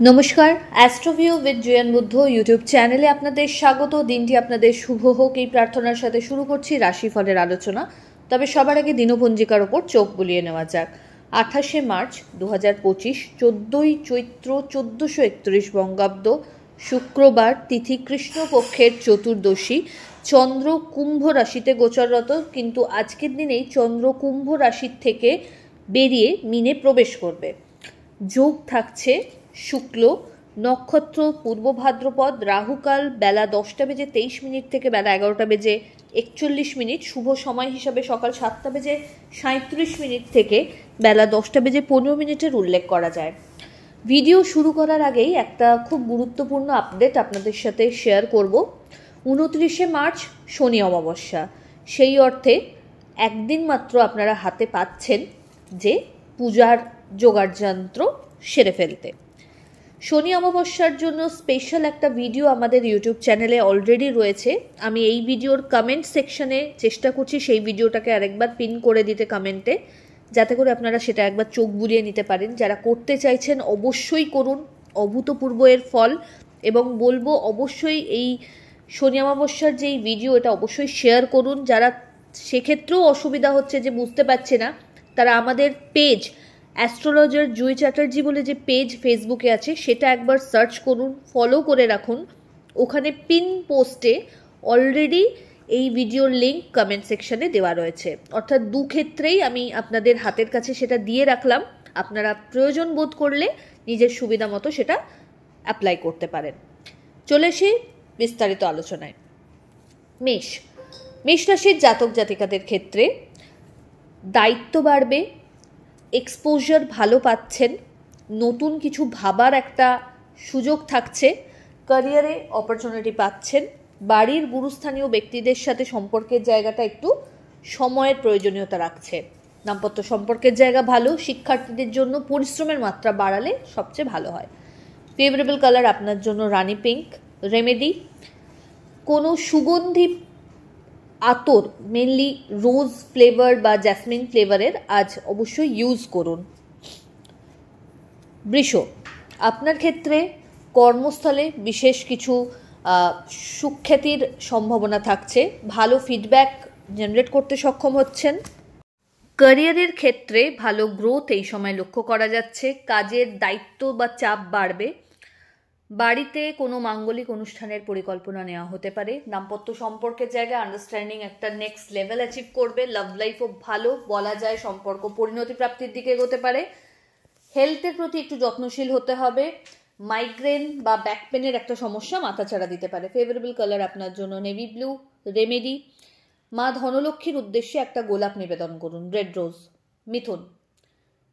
নমস্কার, অ্যাস্ট্রোভিউ with join Buddha YouTube চ্যানেলে আপনাদের স্বাগত। দিনটি আপনাদের শুভ হোক এই প্রার্থনার সাথে শুরু করছি রাশিফলের আলোচনা। তবে সবার আগে দিনপঞ্জিকার ওপর চোখ বুলিয়ে নেওয়া যাক। 28শে মার্চ 2025, 14ই চৈত্র 1431 বঙ্গাব্দ, শুক্রবার, তিথি কৃষ্ণপক্ষের চতুর্দশী, চন্দ্র কুম্ভ রাশিতে গোচররত। কিন্তু আজকের দিনেই চন্দ্র কুম্ভ রাশির থেকে বেরিয়ে মিনে প্রবেশ করবে। যোগ থাকছে শুক্ল, নক্ষত্র পূর্ব ভাদ্রপদ, রাহুকাল বেলা 10:23 থেকে বেলা 11:41, শুভ সময় হিসাবে সকাল 7:37 থেকে বেলা 10:15 উল্লেখ করা যায়। ভিডিও শুরু করার আগেই একটা খুব গুরুত্বপূর্ণ আপডেট আপনাদের সাথে শেয়ার করব। 29শে মার্চ শনি অমাবস্যা, সেই অর্থে একদিন মাত্র আপনারা হাতে পাচ্ছেন যে পূজার জোগাড়যন্ত্র সেরে ফেলতে। শনি অমাবস্যার জন্য স্পেশাল একটা ভিডিও আমাদের ইউটিউব চ্যানেলে অলরেডি রয়েছে। আমি এই ভিডিওর কমেন্ট সেকশনে চেষ্টা করছি সেই ভিডিওটাকে আরেকবার পিন করে দিতে কমেন্টে, যাতে করে আপনারা সেটা একবার চোখ বুলিয়ে নিতে পারেন। যারা করতে চাইছেন অবশ্যই করুন, অভূতপূর্ব এর ফল। এবং বলবো অবশ্যই এই শনি অমাবস্যার যেই ভিডিও, এটা অবশ্যই শেয়ার করুন। যারা সেক্ষেত্রেও অসুবিধা হচ্ছে যে বুঝতে পারছে না, তারা আমাদের পেজ অ্যাস্ট্রোলজার জুই চ্যাটার্জি বলে যে পেজ ফেসবুকে আছে, সেটা একবার সার্চ করুন, ফলো করে রাখুন। ওখানে পিন পোস্টে অলরেডি এই ভিডিওর লিঙ্ক কমেন্ট সেকশনে দেওয়া রয়েছে। অর্থাৎ দু ক্ষেত্রেই আমি আপনাদের হাতের কাছে সেটা দিয়ে রাখলাম। আপনারা প্রয়োজন বোধ করলে নিজের সুবিধা মতো সেটা অ্যাপ্লাই করতে পারেন। চলে আসি বিস্তারিত আলোচনায়। মেষ রাশির জাতক জাতিকাদের ক্ষেত্রে দায়িত্ব বাড়বে, এক্সপোজার ভালো পাচ্ছেন, নতুন কিছু ভাবার একটা সুযোগ থাকছে, ক্যারিয়ারে অপরচুনিটি পাচ্ছেন। বাড়ির গুরুস্থানীয় ব্যক্তিদের সাথে সম্পর্কের জায়গাটা একটু সময়ের প্রয়োজনীয়তা রাখছে। দাম্পত্য সম্পর্কের জায়গা ভালো, শিক্ষার্থীদের জন্য পরিশ্রমের মাত্রা বাড়ালে সবচেয়ে ভালো হয়। ফেভারেবল কালার আপনার জন্য রানি পিঙ্ক। রেমেডি, কোনো সুগন্ধি আতর, মেনলি রোজ ফ্লেভার বা জ্যাসমিন ফ্লেভারের আজ অবশ্যই ইউজ করুন। বৃষ, আপনার ক্ষেত্রে কর্মস্থলে বিশেষ কিছু সুখ্যাতির সম্ভাবনা থাকছে, ভালো ফিডব্যাক জেনারেট করতে সক্ষম হচ্ছেন। ক্যারিয়ারের ক্ষেত্রে ভালো গ্রোথ এই সময় লক্ষ্য করা যাচ্ছে, কাজের দায়িত্ব বা চাপ বাড়বে। বাড়িতে কোনো মাঙ্গলিক অনুষ্ঠানের পরিকল্পনা নেওয়া হতে পারে। দাম্পত্য সম্পর্কের জায়গায় আন্ডারস্ট্যান্ডিং একটা নেক্সট লেভেল অ্যাচিভ করবে। লাভ লাইফও ভালো বলা যায়, সম্পর্ক পরিণতি প্রাপ্তির দিকে এগোতে পারে। হেলথের প্রতি একটু যত্নশীল হতে হবে। মাইগ্রেন বা ব্যাক পেনের একটা সমস্যা মাথাচাড়া দিতে পারে। ফেভারেবল কালার আপনার জন্য নেভি ব্লু। রেমেডি, মা ধনলক্ষ্মীর উদ্দেশ্যে একটা গোলাপ নিবেদন করুন, রেড রোজ। মিথুন,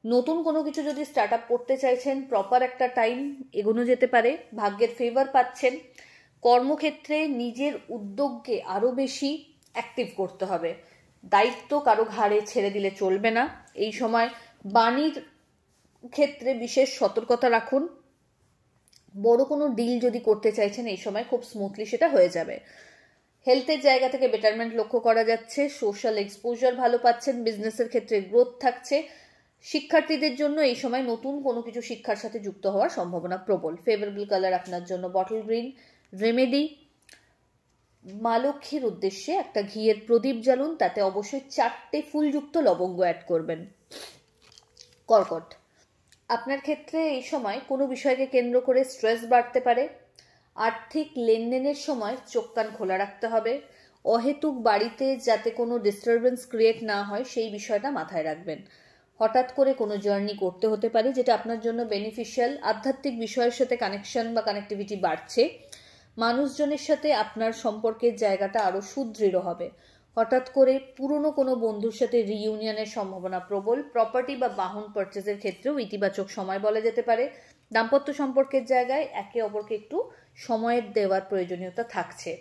নতুন কোনো কিছু যদি স্টার্ট আপ করতে চাইছেন, প্রপার একটা টাইম এগোনো যেতে পারে। ভাগ্যের ফেভার পাচ্ছেন। কর্মক্ষেত্রে নিজের উদ্যোগকে আরও বেশি অ্যাক্টিভ করতে হবে। দায়িত্ব কারো ঘাড়ে ছেড়ে দিলে চলবে না। এই সময় বাণীর ক্ষেত্রে বিশেষ সতর্কতা রাখুন। বড় কোনো ডিল যদি করতে চাইছেন এই সময় খুব স্মুথলি সেটা হয়ে যাবে। হেলথের জায়গা থেকে বেটারমেন্ট লক্ষ্য করা যাচ্ছে। সোশ্যাল এক্সপোজার ভালো পাচ্ছেন। বিজনেসের ক্ষেত্রে গ্রোথ থাকছে। শিক্ষার্থীদের জন্য এই সময় নতুন কোনো কিছু শিক্ষার সাথে যুক্ত হওয়ার সম্ভাবনা প্রবল। ফেভারেবল কালার আপনার জন্য বটল গ্রিন। রেমেডি, মা লক্ষ্মীর উদ্দেশ্যে একটা ঘিয়ের প্রদীপ জ্বালুন, তাতে অবশ্যই 4টে ফুলযুক্ত লবঙ্গ অ্যাড করবেন। কর্কট, আপনার ক্ষেত্রে এই সময় কোনো বিষয়কে কেন্দ্র করে স্ট্রেস বাড়তে পারে। আর্থিক লেনদেনের সময় চোখ কান খোলা রাখতে হবে। অহেতুক বাড়িতে যাতে কোনো ডিস্টারবেন্স ক্রিয়েট না হয় সেই বিষয়টা মাথায় রাখবেন। হঠাৎ করে কোনো জার্নি করতে হতে পারে যেটা আপনার জন্য বেনিফিশিয়াল। আধ্যাত্মিক বিষয়ের সাথে কানেকশন বা কানেক্টিভিটি বাড়ছে। মানুষজনের সাথে আপনার সম্পর্কের জায়গাটা আরও সুদৃঢ় হবে। হঠাৎ করে পুরনো কোনো বন্ধুর সাথে রিইউনিয়নের সম্ভাবনা প্রবল। প্রপার্টি বা বাহন পারচেজের ক্ষেত্রেও ইতিবাচক সময় বলা যেতে পারে। দাম্পত্য সম্পর্কের জায়গায় একে অপরকে একটু সময়ের দেওয়ার প্রয়োজনীয়তা থাকছে।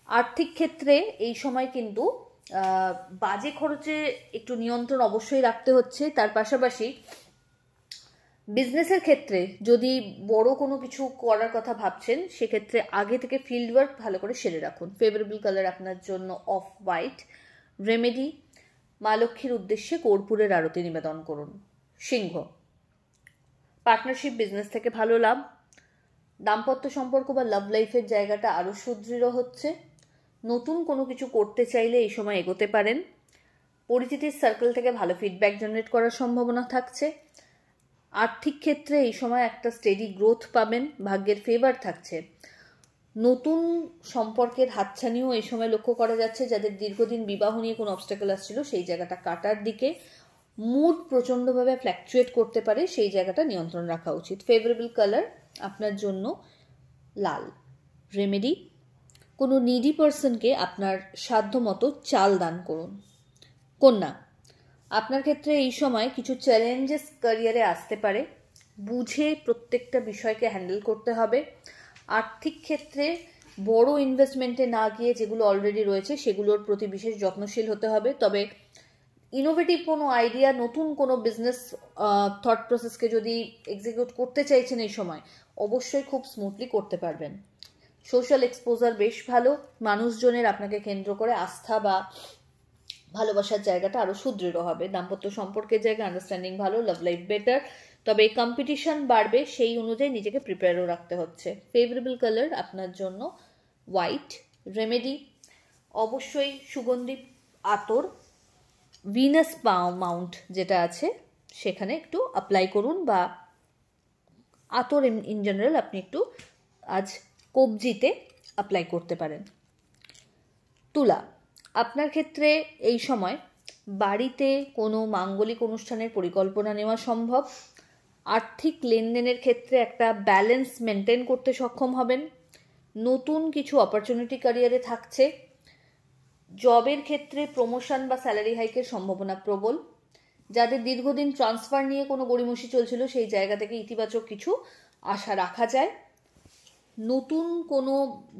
আর্থিক ক্ষেত্রে এই সময় কিন্তু বাজে খরচে একটু নিয়ন্ত্রণ অবশ্যই রাখতে হচ্ছে। তার পাশাপাশি বিজনেসের ক্ষেত্রে যদি বড় কোনো কিছু করার কথা ভাবছেন, সেক্ষেত্রে আগে থেকে ফিল্ড ওয়ার্ক ভালো করে সেরে রাখুন। ফেভারেবল কালার আপনার জন্য অফ হোয়াইট। রেমেডি, মা লক্ষ্মীর উদ্দেশ্যে কর্পূরের আরতি নিবেদন করুন। সিংহ, পার্টনারশিপ বিজনেস থেকে ভালো লাভ। দাম্পত্য সম্পর্ক বা লাভ লাইফের জায়গাটা আরও সুদৃঢ় হচ্ছে। নতুন কোনো কিছু করতে চাইলে এই সময় এগোতে পারেন। পরিচিতির সার্কেল থেকে ভালো ফিডব্যাক জেনারেট করার সম্ভাবনা থাকছে। আর্থিক ক্ষেত্রে এই সময় একটা স্টেডি গ্রোথ পাবেন, ভাগ্যের ফেভার থাকছে। নতুন সম্পর্কের হাতছানিও এই সময় লক্ষ্য করা যাচ্ছে। যাদের দীর্ঘদিন বিবাহ নিয়ে কোনো অবস্টাকেল আসছিল সেই জায়গাটা কাটার দিকে। মুড প্রচণ্ডভাবে ফ্ল্যাকচুয়েট করতে পারে, সেই জায়গাটা নিয়ন্ত্রণ রাখা উচিত। ফেভারেবল কালার আপনার জন্য লাল। রেমেডি, কোনো নিডি পার্সনকে আপনার সাধ্যমতো চাল দান করুন। কন্যা, আপনার ক্ষেত্রে এই সময় কিছু চ্যালেঞ্জেস ক্যারিয়ারে আসতে পারে, বুঝে প্রত্যেকটা বিষয়কে হ্যান্ডেল করতে হবে। আর্থিক ক্ষেত্রে বড় ইনভেস্টমেন্টে না গিয়ে যেগুলো অলরেডি রয়েছে সেগুলোর প্রতি বিশেষ যত্নশীল হতে হবে। তবে ইনোভেটিভ কোনো আইডিয়া, নতুন কোনো বিজনেস থট প্রসেসকে যদি এক্সিকিউট করতে চাইছেন এই সময়, অবশ্যই খুব স্মুথলি করতে পারবেন। সোশ্যাল এক্সপোজার বেশ ভালো। মানুষজনের আপনাকে কেন্দ্র করে আস্থা বা ভালোবাসার জায়গাটা আরও সুদৃঢ় হবে। দাম্পত্য সম্পর্কের জায়গায় আন্ডারস্ট্যান্ডিং ভালো, লাভ লাইফ বেটার। তবে এই কম্পিটিশন বাড়বে, সেই অনুযায়ী নিজেকে প্রিপেয়ারও রাখতে হচ্ছে। ফেভারেবল কালার আপনার জন্য হোয়াইট। রেমেডি, অবশ্যই সুগন্ধি আতর ভিনাস মাউন্ট যেটা আছে সেখানে একটু অ্যাপ্লাই করুন, বা আতর ইন জেনারেল আপনি একটু আজ কবজিতে অ্যাপ্লাই করতে পারেন। তুলা, আপনার ক্ষেত্রে এই সময় বাড়িতে কোনো মাঙ্গলিক অনুষ্ঠানের পরিকল্পনা নেওয়া সম্ভব। আর্থিক লেনদেনের ক্ষেত্রে একটা ব্যালেন্স মেনটেন করতে সক্ষম হবেন। নতুন কিছু অপরচুনিটি ক্যারিয়ারে থাকছে। জবের ক্ষেত্রে প্রমোশন বা স্যালারি হাইকের সম্ভাবনা প্রবল। যাদের দীর্ঘদিন ট্রান্সফার নিয়ে কোনো গড়িমসি চলছিল সেই জায়গা থেকে ইতিবাচক কিছু আশা রাখা যায়। নতুন কোনো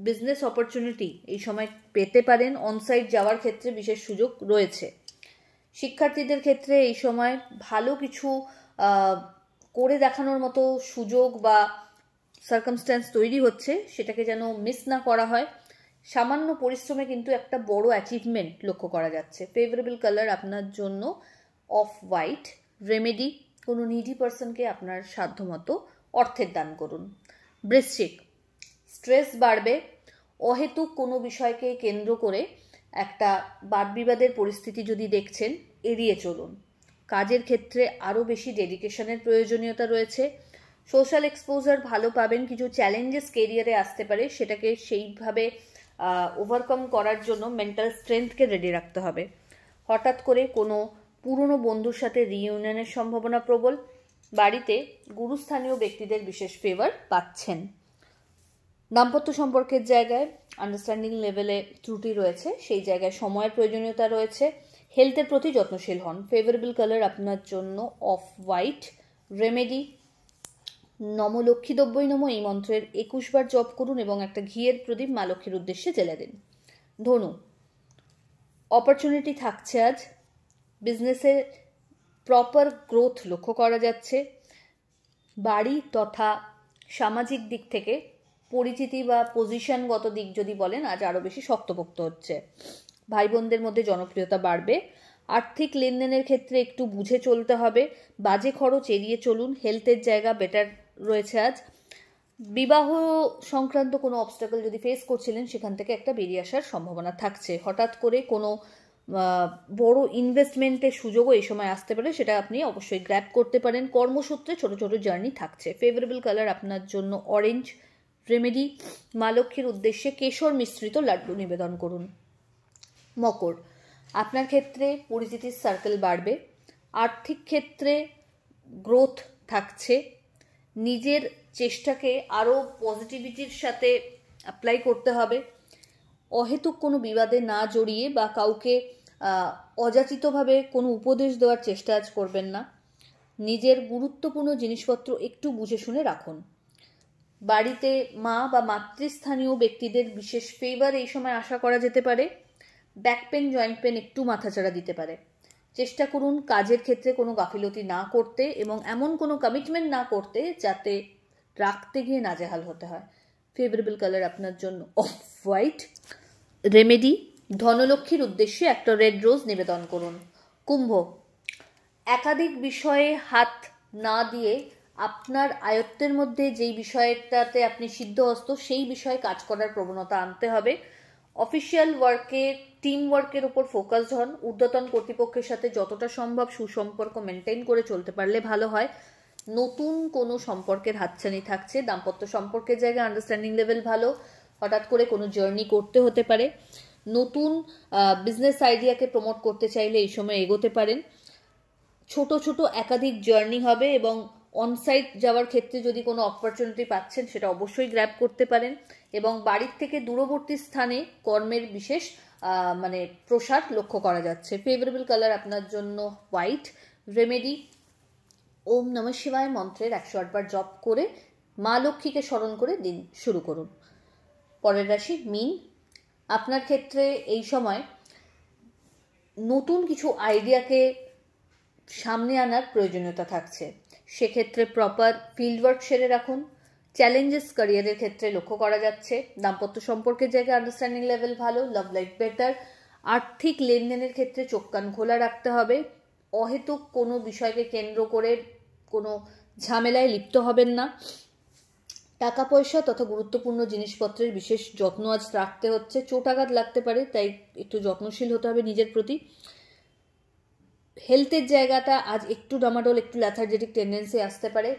বিজনেস অপরচুনিটি এই সময় পেতে পারেন। অনসাইট যাওয়ার ক্ষেত্রে বিশেষ সুযোগ রয়েছে। শিক্ষার্থীদের ক্ষেত্রে এই সময় ভালো কিছু করে দেখানোর মতো সুযোগ বা সার্কামস্ট্যান্স তৈরি হচ্ছে, সেটাকে যেন মিস না করা হয়। সামান্য পরিশ্রমে কিন্তু একটা বড় অ্যাচিভমেন্ট লক্ষ্য করা যাচ্ছে। ফেভারেবল কালার আপনার জন্য অফ হোয়াইট। রেমেডি, কোনো নিডি পার্সনকে আপনার সাধ্যমতো অর্থের দান করুন। বৃশ্চিক, স্ট্রেস বাড়বে। অহেতুক কোনো বিষয়কে কেন্দ্র করে একটা বাদবিবাদের পরিস্থিতি যদি দেখছেন, এড়িয়ে চলুন। কাজের ক্ষেত্রে আরও বেশি ডেডিকেশনের প্রয়োজনীয়তা রয়েছে। সোশ্যাল এক্সপোজার ভালো পাবেন। কিছু চ্যালেঞ্জেস কেরিয়ারে আসতে পারে, সেটাকে সেইভাবে ওভারকাম করার জন্য মেন্টাল স্ট্রেংথকে রেডি রাখতে হবে। হঠাৎ করে কোনো পুরনো বন্ধুর সাথে রিইউনিয়নের সম্ভাবনা প্রবল। বাড়িতে গুরুস্থানীয় ব্যক্তিদের বিশেষ ফেভার পাচ্ছেন। দাম্পত্য সম্পর্কের জায়গায় আন্ডারস্ট্যান্ডিং লেভেলে ত্রুটি রয়েছে, সেই জায়গায় সময়ের প্রয়োজনীয়তা রয়েছে। হেলথের প্রতি যত্নশীল হন। ফেভারেবল কালার আপনার জন্য অফ হোয়াইট। রেমেডি, নম লক্ষ্মী দ্রব্যই নম এই মন্ত্রের 21 বার জপ করুন এবং একটা ঘিয়ের প্রদীপ মা লক্ষ্মীর উদ্দেশ্যে জ্বেলে দিন। ধনু, অপরচুনিটি থাকছে আজ। বিজনেসের প্রপার গ্রোথ লক্ষ্য করা যাচ্ছে। বাড়ি তথা সামাজিক দিক থেকে পরিচিতি বা পজিশনগত দিক যদি বলেন, আজ আরও বেশি শক্তপোক্ত হচ্ছে। ভাই বোনদের মধ্যে জনপ্রিয়তা বাড়বে। আর্থিক লেনদেনের ক্ষেত্রে একটু বুঝে চলতে হবে। বাজে খরচ এড়িয়ে চলুন। হেলথের জায়গা বেটার রয়েছে আজ। বিবাহ সংক্রান্ত কোনো অবস্টাকল যদি ফেস করছিলেন, সেখান থেকে একটা বেরিয়ে আসার সম্ভাবনা থাকছে। হঠাৎ করে কোনো বড় ইনভেস্টমেন্টের সুযোগও এই সময় আসতে পারে, সেটা আপনি অবশ্যই গ্র্যাব করতে পারেন। কর্মসূত্রে ছোট ছোট জার্নি থাকছে। ফেভারেবল কালার আপনার জন্য অরেঞ্জ। রেমেডি, মা লক্ষ্মীর উদ্দেশ্যে কেশর মিশ্রিত লাড্ডু নিবেদন করুন। মকর, আপনার ক্ষেত্রে পরিচিতির সার্কেল বাড়বে। আর্থিক ক্ষেত্রে গ্রোথ থাকছে। নিজের চেষ্টাকে আরও পজিটিভিটির সাথে অ্যাপ্লাই করতে হবে। অহেতুক কোনো বিবাদে না জড়িয়ে বা কাউকে অযাচিতভাবে কোনো উপদেশ দেওয়ার চেষ্টা আজ করবেন না। নিজের গুরুত্বপূর্ণ জিনিসপত্র একটু বুঝে শুনে রাখুন। বাড়িতে মা বা মাতৃস্থানীয় ব্যক্তিদের বিশেষ ফেভার এই সময় আশা করা যেতে পারে। ব্যাক পেন, জয়েন্ট পেন একটু মাথাচাড়া দিতে পারে। চেষ্টা করুন কাজের ক্ষেত্রে কোনো গাফিলতি না করতে এবং এমন কোনো কমিটমেন্ট না করতে যাতে রাখতে গিয়ে নাজেহাল হতে হয়। ফেভারেবল কালার আপনার জন্য অফ হোয়াইট। রেমেডি, ধনলক্ষ্মীর উদ্দেশ্যে একটা রেড রোজ নিবেদন করুন। কুম্ভ, একাধিক বিষয়ে হাত না দিয়ে আপনার আয়ত্তের মধ্যে যেই বিষয়টাতে আপনি সিদ্ধহস্ত সেই বিষয়ে কাজ করার প্রবণতা আনতে হবে। অফিসিয়াল ওয়ার্কে, টিম ওয়ার্কের উপর ফোকাসড হন। ঊর্ধ্বতন কর্তৃপক্ষের সাথে যতটা সম্ভব সুসম্পর্ক মেনটেন করে চলতে পারলে ভালো হয়। নতুন কোনো সম্পর্কের হাতছানি থাকছে। দাম্পত্য সম্পর্কের জায়গায় আন্ডারস্ট্যান্ডিং লেভেল ভালো। হঠাৎ করে কোনো জার্নি করতে হতে পারে। নতুন বিজনেস আইডিয়াকে প্রমোট করতে চাইলে এই সময় এগোতে পারেন। ছোট ছোট একাধিক জার্নি হবে এবং অনসাইট যাওয়ার ক্ষেত্রে যদি কোনো অপরচুনিটি পাচ্ছেন সেটা অবশ্যই গ্র্যাব করতে পারেন। এবং বাড়ির থেকে দূরবর্তী স্থানে কর্মের বিশেষ প্রসার লক্ষ্য করা যাচ্ছে। ফেভারেবল কালার আপনার জন্য হোয়াইট। রেমেডি, ওম নমঃ শিবায় মন্ত্রের 108 বার জপ করে মা লক্ষ্মীকে স্মরণ করে দিন শুরু করুন। পরের রাশি মীন। আপনার ক্ষেত্রে এই সময় নতুন কিছু আইডিয়াকে সামনে আনার প্রয়োজনীয়তা থাকছে। সেক্ষেত্রে প্রপার ফিল্ড ওয়ার্ক সেরে রাখুন। চ্যালেঞ্জেস ক্যারিয়ারের ক্ষেত্রে লক্ষ্য করা যাচ্ছে। দাম্পত্য সম্পর্কের জায়গায় আন্ডারস্ট্যান্ডিং লেভেল ভালো। Love life better. আর্থিক লেনদেনের ক্ষেত্রে চোখ কান খোলা রাখতে হবে। অহেতুক কোনো বিষয়কে কেন্দ্র করে কোনো ঝামেলায় লিপ্ত হবেন না। টাকা পয়সা তথা গুরুত্বপূর্ণ জিনিসপত্রের বিশেষ যত্ন আজ রাখতে হচ্ছে। চোটাঘাত লাগতে পারে, তাই একটু যত্নশীল হতে হবে নিজের প্রতি। হেলথের জায়গাটা আজ একটু ডামাডোল, একটু ল্যাথার্জেটিক টেন্ডেন্সি আসতে পারে।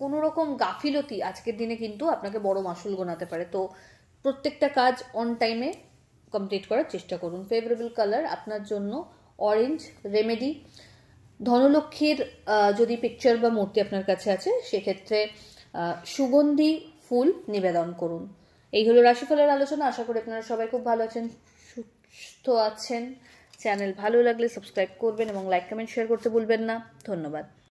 কোনো রকম গাফিলতি আজকের দিনে কিন্তু আপনাকে বড় মাসুল গোনাতে পারে। তো প্রত্যেকটা কাজ অন টাইমে কমপ্লিট করার চেষ্টা করুন। ফেভারেবল কালার আপনার জন্য অরেঞ্জ। রেমেডি, ধনলক্ষ্মীর যদি পিকচার বা মূর্তি আপনার কাছে আছে সেক্ষেত্রে সুগন্ধি ফুল নিবেদন করুন। এই হলো রাশিফলের আলোচনা। আশা করি আপনারা সবাই খুব ভালো আছেন, সুস্থ আছেন। চ্যানেল ভালো লাগলে সাবস্ক্রাইব করবেন এবং লাইক কমেন্ট শেয়ার করতে ভুলবেন না। ধন্যবাদ।